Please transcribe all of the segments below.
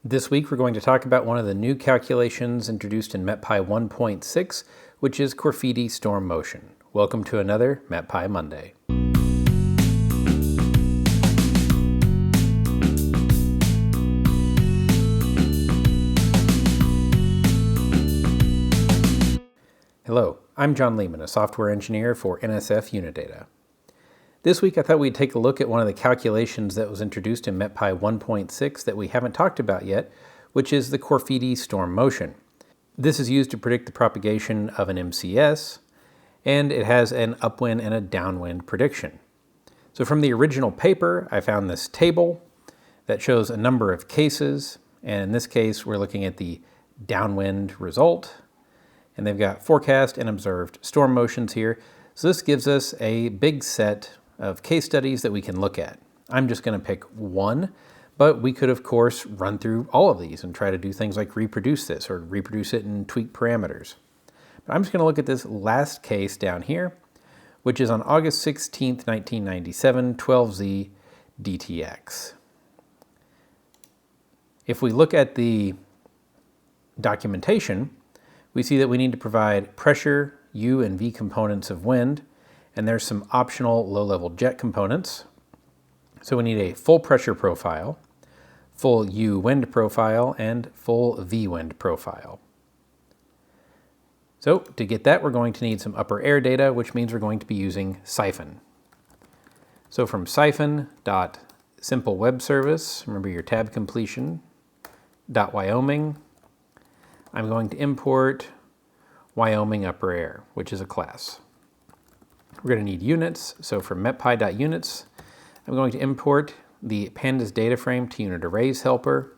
This week we're going to talk about one of the new calculations introduced in MetPy 1.6, which is Corfidi storm motion. Welcome to another MetPy Monday. Hello, I'm John Lehman, a software engineer for NSF Unidata. This week I thought we'd take a look at one of the calculations that was introduced in MetPy 1.6 that we haven't talked about yet, which is the Corfidi storm motion. This is used to predict the propagation of an MCS, and it has an upwind and a downwind prediction. So from the original paper, I found this table that shows a number of cases, and in this case we're looking at the downwind result, and they've got forecast and observed storm motions here. So this gives us a big set of case studies that we can look at. I'm just going to pick one, but we could of course run through all of these and try to do things like reproduce this or reproduce it and tweak parameters. But I'm just going to look at this last case down here, which is on August 16th, 1997, 12Z DTX. If we look at the documentation, we see that we need to provide pressure, U and V components of wind, and there's some optional low-level jet components. So we need a full pressure profile, full U wind profile, and full V wind profile. So to get that, we're going to need some upper air data, which means we're going to be using Siphon. So from siphon.simple web service, remember your tab completion, .wyoming, I'm going to import Wyoming upper air, which is a class. We're going to need units, so from metpy.units, I'm going to import the pandas data frame to unit arrays helper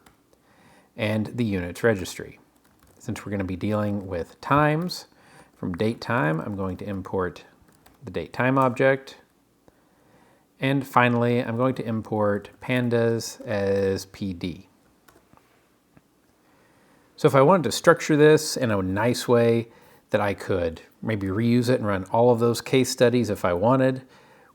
and the units registry. Since we're going to be dealing with times, from date time, I'm going to import the date time object. And finally, I'm going to import pandas as PD. So if I wanted to structure this in a nice way that I could maybe reuse it and run all of those case studies if I wanted,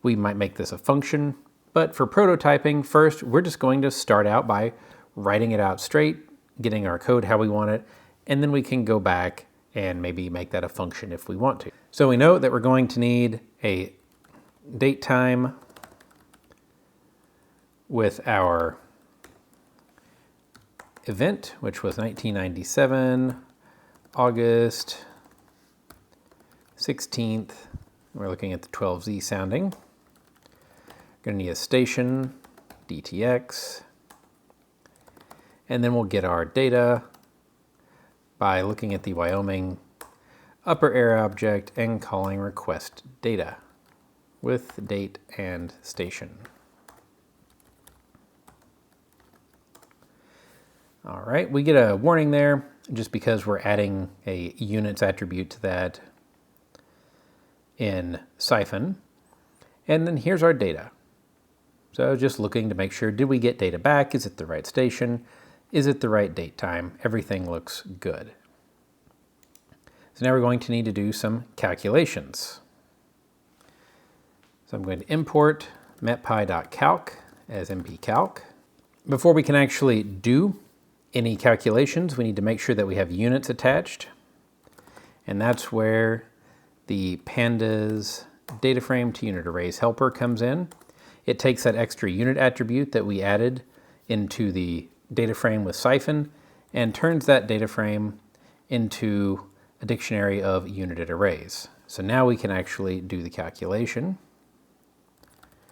we might make this a function. But for prototyping, first, we're just going to start out by writing it out straight, getting our code how we want it, and then we can go back and maybe make that a function if we want to. So we know that we're going to need a date time with our event, which was 1997, August 16th. We're looking at the 12Z sounding. Going to need a station, DTX, and then we'll get our data by looking at the Wyoming upper air object and calling request data with date and station. All right, we get a warning there just because we're adding a units attribute to that in Siphon. And then here's our data. So just looking to make sure, did we get data back? Is it the right station? Is it the right date time? Everything looks good. So now we're going to need to do some calculations. So I'm going to import metpy.calc as mpcalc. Before we can actually do any calculations, we need to make sure that we have units attached. And that's where the pandas data frame to unit arrays helper comes in. It takes that extra unit attribute that we added into the data frame with Siphon and turns that data frame into a dictionary of united arrays. So now we can actually do the calculation.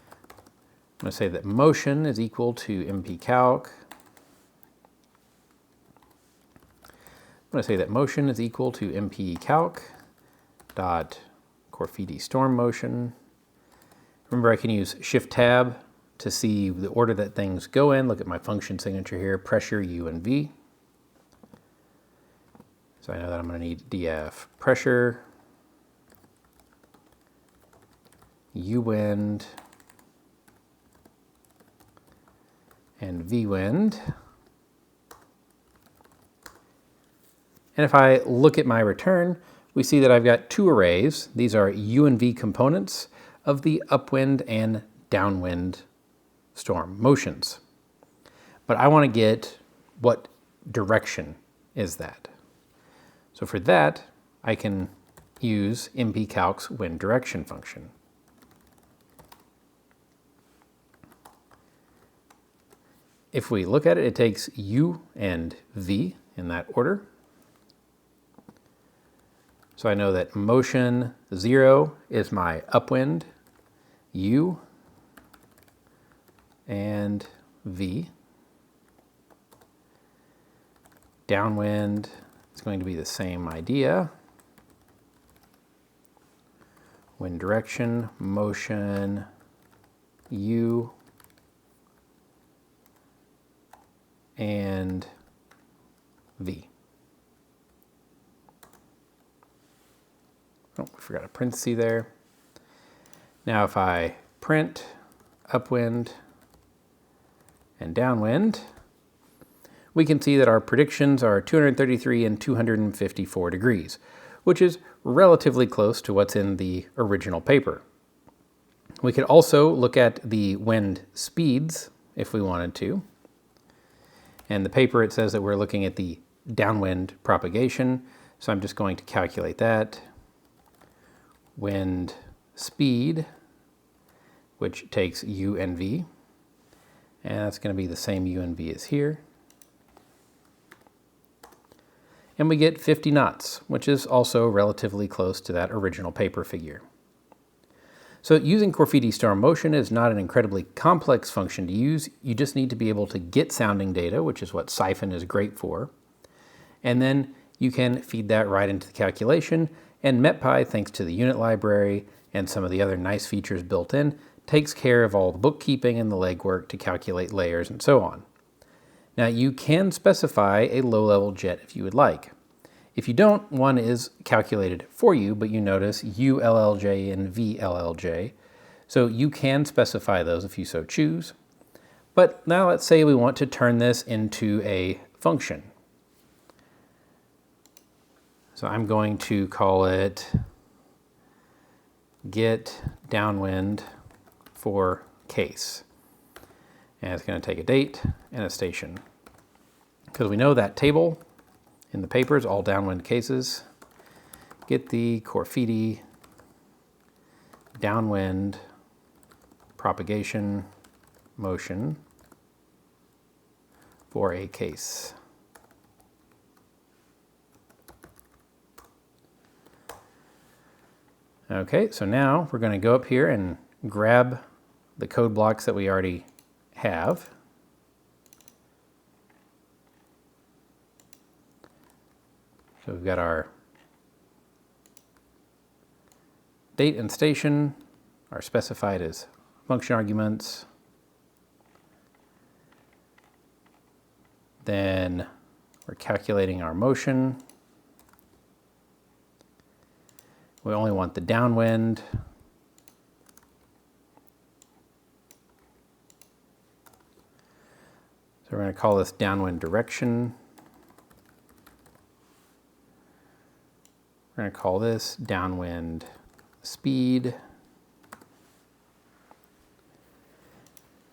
I'm going to say that motion is equal to mpcalc. I'm going to say that motion is equal to mpcalc dot Corfidi storm motion. Remember, I can use Shift-Tab to see the order that things go in. Look at my function signature here, pressure, U, and V. So I know that I'm going to need df pressure, U wind, and V wind. And if I look at my return, we see that I've got two arrays. These are U and V components of the upwind and downwind storm motions. But I want to get what direction is that? So for that, I can use mpcalc's wind direction function. If we look at it, it takes u and v in that order. So I know that motion 0 is my upwind, u, and v. Downwind is going to be the same idea. Wind direction, motion, u, and v. Oh, we forgot a parenthesis there. Now if I print upwind and downwind, we can see that our predictions are 233 and 254 degrees, which is relatively close to what's in the original paper. We could also look at the wind speeds if we wanted to. In the paper it says that we're looking at the downwind propagation, so I'm just going to calculate that. Wind speed, which takes u and v, and that's going to be the same u and v as here. And we get 50 knots, which is also relatively close to that original paper figure. So using Corfidi storm motion is not an incredibly complex function to use. You just need to be able to get sounding data, which is what Siphon is great for. And then you can feed that right into the calculation. And MetPy, thanks to the unit library and some of the other nice features built in, takes care of all the bookkeeping and the legwork to calculate layers and so on. Now you can specify a low-level jet if you would like. If you don't, one is calculated for you, but you notice ULLJ and VLLJ. So you can specify those if you so choose. But now let's say we want to turn this into a function. So I'm going to call it get downwind for case. And it's going to take a date and a station. Because we know that table in the paper is all downwind cases. Get the Corfidi downwind propagation motion for a case. Okay, so now we're going to go up here and grab the code blocks that we already have. So we've got our date and station are specified as function arguments. Then we're calculating our motion. We only want the downwind. So we're going to call this downwind direction. We're going to call this downwind speed.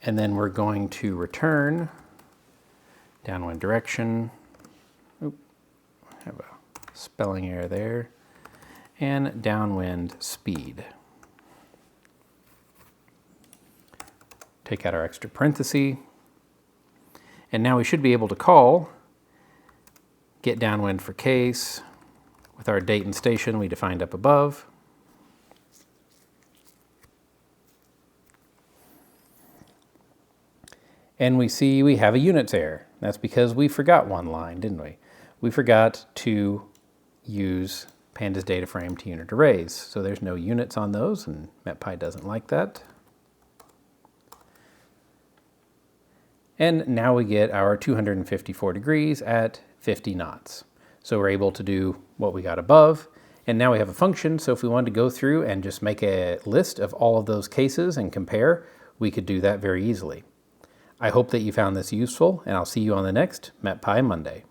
And then we're going to return downwind direction. Oop, I have a spelling error there. And downwind speed. Take out our extra parenthesis. And now we should be able to call get downwind for case with our date and station we defined up above. And we see we have a units error. That's because we forgot one line, didn't we? We forgot to use Pandas data frame to unit arrays. So there's no units on those, and MetPy doesn't like that. And now we get our 254 degrees at 50 knots. So we're able to do what we got above. And now we have a function, so if we wanted to go through and just make a list of all of those cases and compare, we could do that very easily. I hope that you found this useful, and I'll see you on the next MetPy Monday.